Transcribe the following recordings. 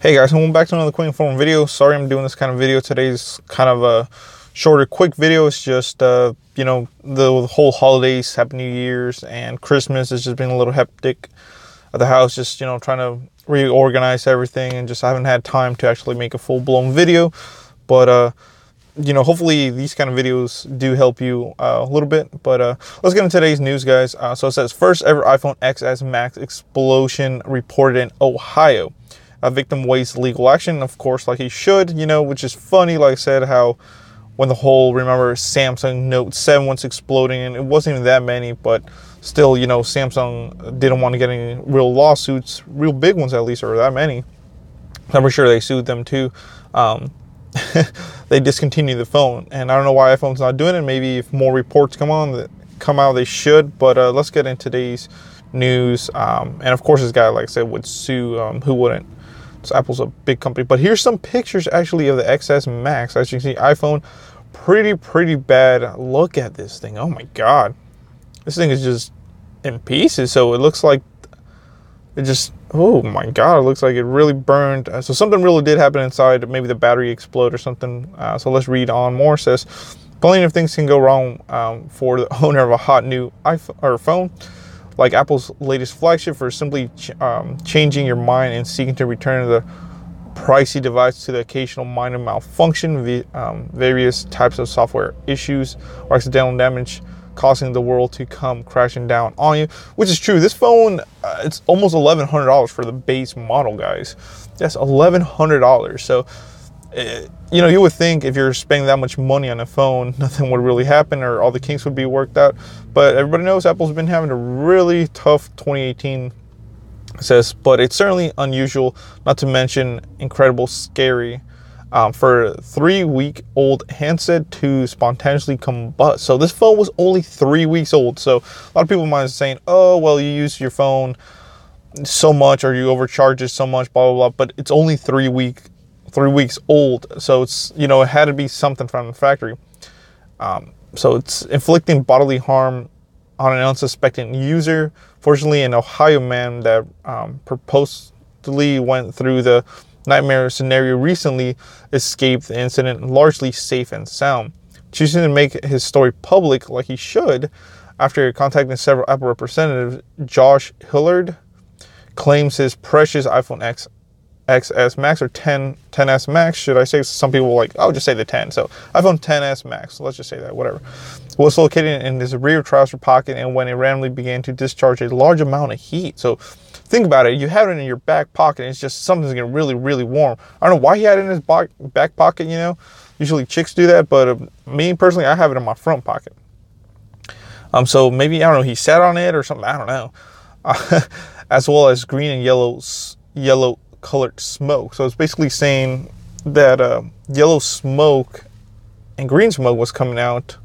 Hey guys, welcome back to another quick phone video. Sorry I'm doing this kind of video. Today's kind of a shorter, quick video. It's just, the whole holidays, Happy New Year's and Christmas has just been a little hectic at the house. Just, trying to reorganize everything and just I haven't had time to actually make a full-blown video. But, hopefully these kind of videos do help you a little bit. But let's get into today's news, guys. So it says, first ever iPhone XS Max explosion reported in Ohio. A victim weighs legal action, of course, like he should, which is funny. Like I said, how when the whole, remember, Samsung Note 7 was exploding, and it wasn't even that many, but still, Samsung didn't want to get any real lawsuits, real big ones at least, or that many. I'm pretty sure they sued them too. They discontinued the phone, and I don't know why iPhone's not doing it. Maybe if more reports come out, they should. But let's get into today's news. And of course, this guy, like I said, would sue. Who wouldn't? So Apple's a big company. But here's some pictures actually of the XS Max. As you can see, iPhone, pretty bad. Look at this thing. Oh my God, this thing is just in pieces. So it looks like it just, oh my God, it looks like it really burned. So something really did happen inside. Maybe the battery exploded or something. So let's read on more. It says, plenty of things can go wrong for the owner of a hot new iPhone or phone. Like Apple's latest flagship, for simply changing your mind and seeking to return the pricey device to the occasional minor malfunction, various types of software issues, or accidental damage, causing the world to come crashing down on you. Which is true. This phone, it's almost $1,100 for the base model, guys. That's $1,100. So, you would think if you're spending that much money on a phone, nothing would really happen or all the kinks would be worked out. But everybody knows Apple's been having a really tough 2018, it says, but it's certainly unusual, not to mention incredible scary, for a 3-week-old handset to spontaneously combust. So this phone was only 3 weeks old. So a lot of people might be saying, oh, well, you use your phone so much or you overcharge it so much, blah, blah, blah. But it's only 3 weeks old, so it's, it had to be something from the factory. So it's inflicting bodily harm on an unsuspecting user. Fortunately, an Ohio man that purposely went through the nightmare scenario recently escaped the incident largely safe and sound, choosing to make his story public like he should. After contacting several Apple representatives, Josh Hillard claims his precious iPhone XS Max, or 10s Max, should I say? Some people like, oh, just say the 10. So iPhone XS Max, let's just say that, whatever, was located in his rear trouser pocket, and when it randomly began to discharge a large amount of heat. So think about it. You have it in your back pocket, and it's just something's getting really warm. I don't know why he had it in his back pocket, Usually chicks do that, but me personally, I have it in my front pocket. So maybe, I don't know, he sat on it or something, I don't know. As well as green and yellow colored smoke. So it's basically saying that yellow smoke and green smoke was coming out.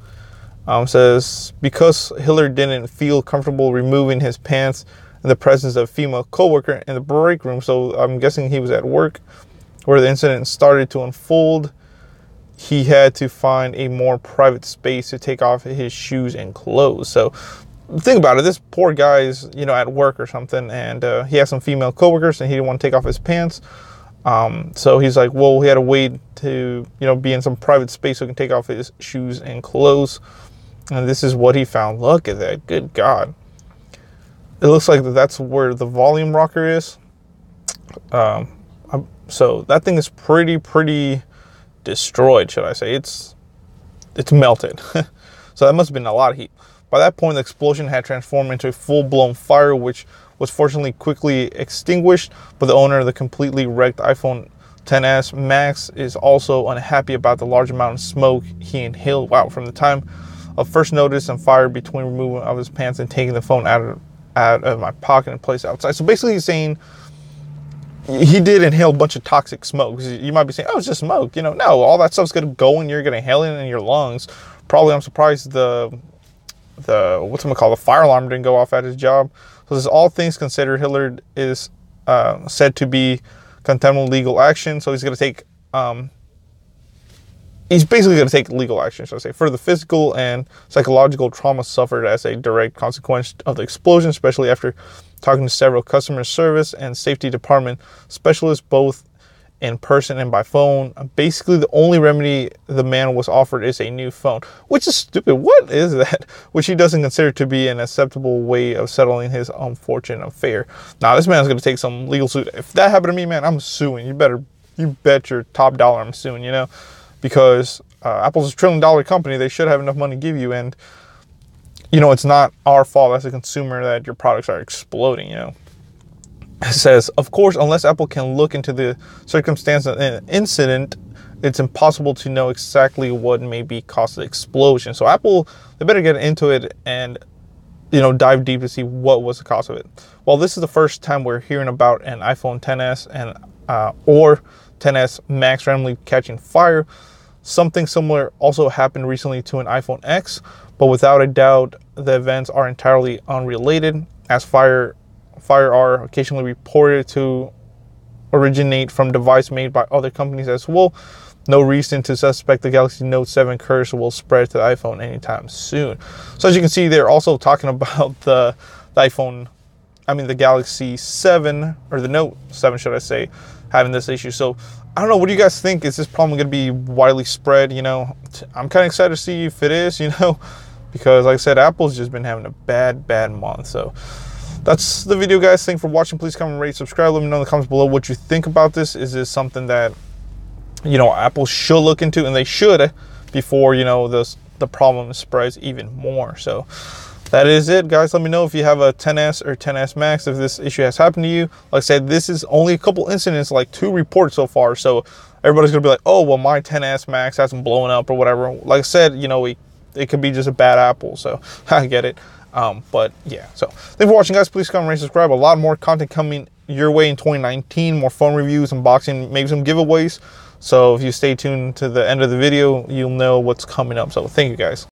Says because Hillard didn't feel comfortable removing his pants in the presence of a female coworker in the break room. So I'm guessing he was at work where the incident started to unfold. He had to find a more private space to take off his shoes and clothes. So think about it. This poor guy is, at work or something, and he has some female coworkers, and he didn't want to take off his pants. So he's like, well, he had to wait to, be in some private space so he can take off his shoes and clothes. And this is what he found. Look at that. Good God. It looks like that's where the volume rocker is. So that thing is pretty destroyed, should I say. It's melted. So that must have been a lot of heat. By that point, the explosion had transformed into a full-blown fire, which was fortunately quickly extinguished. But the owner of the completely wrecked iPhone XS Max is also unhappy about the large amount of smoke he inhaled. Wow, from the time of first notice and fire between removing of his pants and taking the phone out of my pocket and place outside. So basically he's saying he did inhale a bunch of toxic smoke. You might be saying, oh, it's just smoke. No, all that stuff's going to go and you're going to inhale it in your lungs. Probably, I'm surprised the fire alarm didn't go off at his job. So this is all things considered. Hillard is said to be contempt legal action. So he's going to take he's basically going to take legal action, should I say, for the physical and psychological trauma suffered as a direct consequence of the explosion, especially after talking to several customer service and safety department specialists. Both in person and by phone. Basically, the only remedy the man was offered is a new phone, which is stupid. What is that? Which he doesn't consider to be an acceptable way of settling his unfortunate affair. Now, this man's going to take some legal suit. If that happened to me, man, I'm suing. You bet your top dollar I'm suing, you know, because Apple's a $1 trillion company. They should have enough money to give you. And, you know, it's not our fault as a consumer that your products are exploding, you know. It says, of course, unless Apple can look into the circumstance of an incident, it's impossible to know exactly what may be caused the explosion. So Apple, they better get into it and, you know, dive deep to see what was the cause of it. Well, this is the first time we're hearing about an iPhone XS and or XS Max randomly catching fire. Something similar also happened recently to an iPhone X, but without a doubt, the events are entirely unrelated, as fire are occasionally reported to originate from devices made by other companies as well. No reason to suspect the Galaxy Note 7 curse will spread to the iPhone anytime soon. So as you can see, they're also talking about the Galaxy 7, or the Note 7, should I say, having this issue. So I don't know, what do you guys think? Is this problem going to be widely spread? You know, I'm kind of excited to see if it is, you know, because like I said, Apple's just been having a bad month. So that's the video, guys. Thanks for watching. Please comment, rate, subscribe. Let me know in the comments below what you think about this. Is this something that, you know, Apple should look into, and they should, before, you know, the problem spreads even more. So that is it, guys. Let me know if you have a XS or XS Max, if this issue has happened to you. Like I said, this is only a couple incidents, like 2 reports so far. So everybody's going to be like, oh, well, my XS Max hasn't blown up or whatever. Like I said, you know, it could be just a bad Apple. So I get it. But yeah, so thanks for watching, guys. Please comment, rate, subscribe. A lot more content coming your way in 2019. More phone reviews, unboxing, maybe some giveaways. So if you stay tuned to the end of the video, you'll know what's coming up. So thank you, guys.